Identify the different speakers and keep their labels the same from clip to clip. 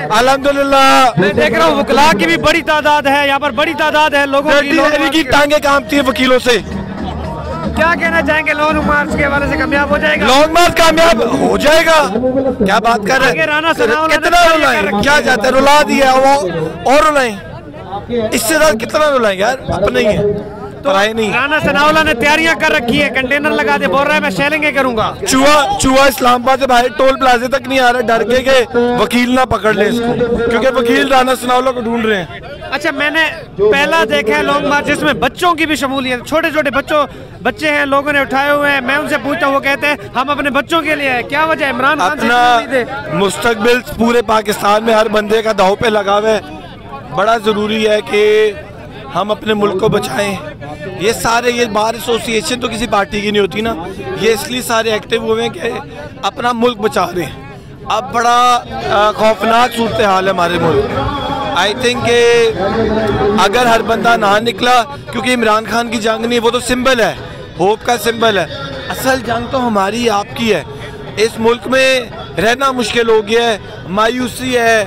Speaker 1: अल्हम्दुलिल्लाह।
Speaker 2: मैं देख रहा हूँ वकला की भी बड़ी तादाद है, यहाँ पर बड़ी तादाद है लोगों
Speaker 1: की टांगे कांपती है वकीलों से।
Speaker 2: क्या कहना चाहेंगे, लॉन्ग मार्च के हवाले से कामयाब हो जाएगा?
Speaker 1: लॉन्ग मार्च कामयाब हो जाएगा, क्या बात कर रहे हैं? कितना रुलाएं, क्या जाता है, रुला दिया वो और रुलाएं, इससे ज्यादा कितना रुलाएं यार, अपने ही है तो नहीं।
Speaker 2: राना सनाउल्लाह ने तैयारियां कर रखी है, कंटेनर लगा दे, बोल रहा है मैं शेलिंग करूंगा।
Speaker 1: चूहा इस्लामाबाद से बाहर टोल प्लाजे तक नहीं आ रहा, डर के वकील ना पकड़ ले इसको, क्योंकि वकील राना सनाउल्लाह को ढूंढ रहे हैं।
Speaker 2: अच्छा, मैंने पहला देखा है लॉन्ग मार्च जिसमें बच्चों की भी शमूलियत, छोटे छोटे बच्चे हैं, लोगों ने उठाए हुए हैं। मैं उनसे पूछता हूँ, वो कहते हैं हम अपने बच्चों के लिए है। क्या वजह है? इमरान खान
Speaker 1: अपना मुस्तकबिल पूरे पाकिस्तान में हर बंदे का दाव पे लगा हुआ है। बड़ा जरूरी है कि हम अपने मुल्क को बचाएं। ये बार एसोसिएशन तो किसी पार्टी की नहीं होती ना, ये इसलिए सारे एक्टिव हुए हैं कि अपना मुल्क बचा रहे हैं। अब बड़ा खौफनाक सूरत हाल है हमारे मुल्क में। आई थिंक अगर हर बंदा ना निकला, क्योंकि इमरान खान की जंग नहीं, वो तो सिंबल है, होप का सिंबल है। असल जंग तो हमारी आपकी है। इस मुल्क में रहना मुश्किल हो गया है, मायूसी है,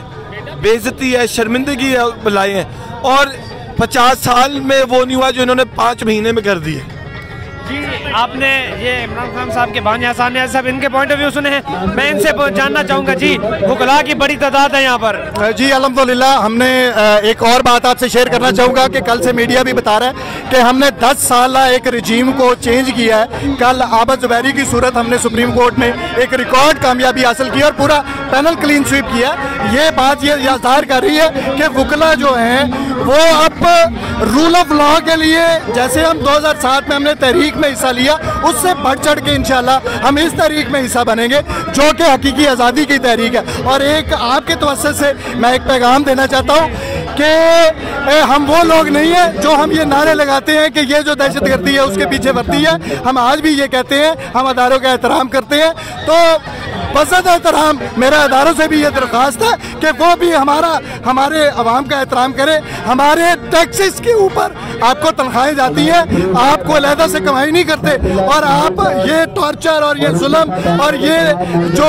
Speaker 1: बेइज्जती है, शर्मिंदगी है, बुलाए हैं, और 50 साल में वो नहीं हुआ जो इन्होंने 5 महीने में कर दिए।
Speaker 2: जी, आपने ये इमरान खान साहब के भांजे हसन साहब, इनके पॉइंट ऑफ व्यू सुने हैं। मैं इनसे जानना चाहूँगा जी, वकला की बड़ी तादाद है यहाँ पर।
Speaker 3: जी अल्हम्दुलिल्लाह। हमने एक और बात आपसे शेयर करना चाहूँगा कि कल से मीडिया भी बता रहा है कि हमने 10 साल एक रिजीम को चेंज किया है। कल आबद जुबैरी की सूरत हमने सुप्रीम कोर्ट में एक रिकॉर्ड कामयाबी हासिल की और पूरा पैनल क्लीन स्वीप किया। ये बात ये ज़ाहिर कर रही है कि वकला जो हैं वो अब रूल ऑफ लॉ के लिए, जैसे हम 2007 में हमने तहरीक में हिस्सा लिया, उससे बढ़ चढ़ के इंशाल्लाह हम इस तहरीक में हिस्सा बनेंगे जो कि हकीकी आज़ादी की तहरीक है। और एक आपके तवज्जो से मैं एक पैगाम देना चाहता हूँ कि हम वो लोग नहीं हैं जो हम ये नारे लगाते हैं कि ये जो दहशतगर्दी है उसके पीछे वर्ती है। हम आज भी ये कहते हैं, हम अदारों का एहतराम करते हैं। तो बसद एहतराम मेरा अदारों से भी ये दरख्वास्त है कि वो भी हमारे अवाम का एहतराम करें। हमारे टैक्सेस के ऊपर आपको तनख्वाहें जाती हैं, आपको अलहदा से कमाई नहीं करते, और आप ये टॉर्चर और ये जुल्म और ये जो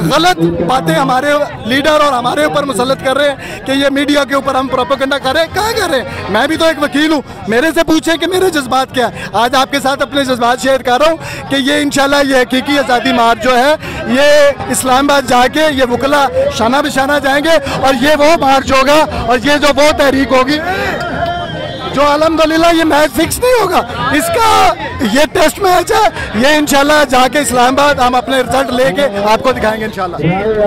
Speaker 3: गलत बातें हमारे लीडर और हमारे ऊपर मुसल्लत कर रहे हैं कि ये मीडिया के ऊपर हम प्रोपेगेंडा कर रहे हैं। क्या कर रहे हैं? मैं भी तो एक वकील हूँ, मेरे से पूछें कि मेरे जज्बात क्या है। आज आपके साथ अपने जज्बात शेयर कर रहा हूँ कि ये इंशाल्लाह ये हकीकी आज़ादी मार्च जो है ये इस्लामाबाद जाके ये वकला शाना बिशाना जाएंगे, और ये वो मार्च होगा और ये जो वो तहरीक होगी जो अल्हम्दुलिल्लाह ये मैच फिक्स नहीं होगा, इसका ये टेस्ट मैच है। ये इंशाल्लाह जाके इस्लामाबाद हम अपने रिजल्ट लेके आपको दिखाएंगे इंशाल्लाह।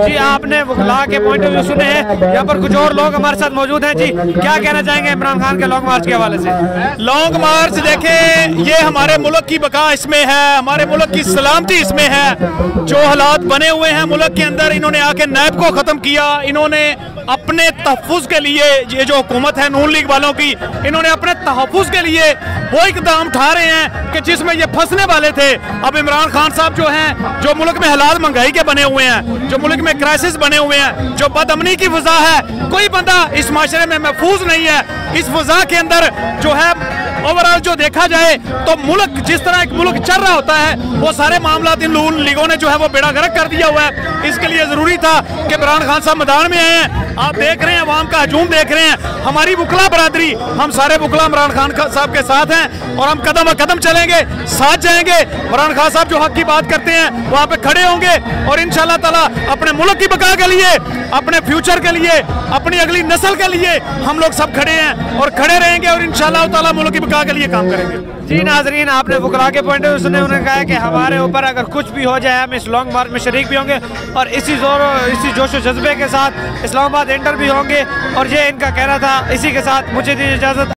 Speaker 2: जी, आपने वकला के पॉइंट ऑफ व्यू सुने हैं। यहाँ पर कुछ और लोग हमारे साथ मौजूद हैं। जी, क्या कहना चाहेंगे इमरान खान के लॉन्ग मार्च के हवाले से?
Speaker 4: लॉन्ग मार्च देखें, ये हमारे मुल्क की बका इसमें है, हमारे मुल्क की सलामती इसमें है। जो हालात बने हुए हैं मुल्क के अंदर, इन्होंने आके नैब को ख़त्म किया, इन्होंने अपने तहफ़्फ़ुज़ के लिए, ये जो हुकूमत है नून लीग वालों की, इन्होंने अपने तहफ़्फ़ुज़ के लिए वो इक़दाम उठा रहे हैं कि जिसमें ये फंसने वाले थे। अब इमरान खान साहब जो हैं, जो मुल्क में हालात महंगाई के बने हुए हैं, जो मुल्क में क्राइसिस बने हुए हैं, जो बदअमनी की फ़ज़ा है, कोई बंदा इस माशरे में महफूज नहीं है। इस फ़ज़ा के अंदर जो है ओवरऑल जो देखा जाए तो मुल्क, जिस तरह एक मुल्क चल रहा होता है, वो सारे मामला इन नून लीगों ने जो है वो बेड़ा गर्क कर दिया हुआ है। इसके लिए ज़रूरी था कि इमरान खान साहब मैदान में आए हैं। आप देख रहे हैं, अवाम का हजूम देख रहे हैं। हमारी वकला बरादरी, हम सारे वकला इमरान खान साहब के साथ हैं और हम कदम कदम चलेंगे, साथ जाएंगे। इमरान खान साहब जो हक की बात करते हैं वहाँ पे खड़े होंगे और इंशाल्लाह ताला अपने मुल्क की बका के लिए, अपने फ्यूचर के लिए, अपनी अगली नस्ल के लिए हम लोग सब खड़े हैं और खड़े रहेंगे और इंशाल्लाह ताला मुल्क की बका के लिए काम करेंगे।
Speaker 2: जी नाजरीन, आपने वकला के पॉइंट ऑफ व्यू सुने। उन्होंने कहा है कि हमारे ऊपर अगर कुछ भी हो जाए हम इस लॉन्ग मार्च में शरीक भी होंगे और इसी जोश व जज्बे के साथ इस्लामाबाद एंटर भी होंगे। और ये इनका कहना था। इसी के साथ मुझे दीजिए इजाज़त।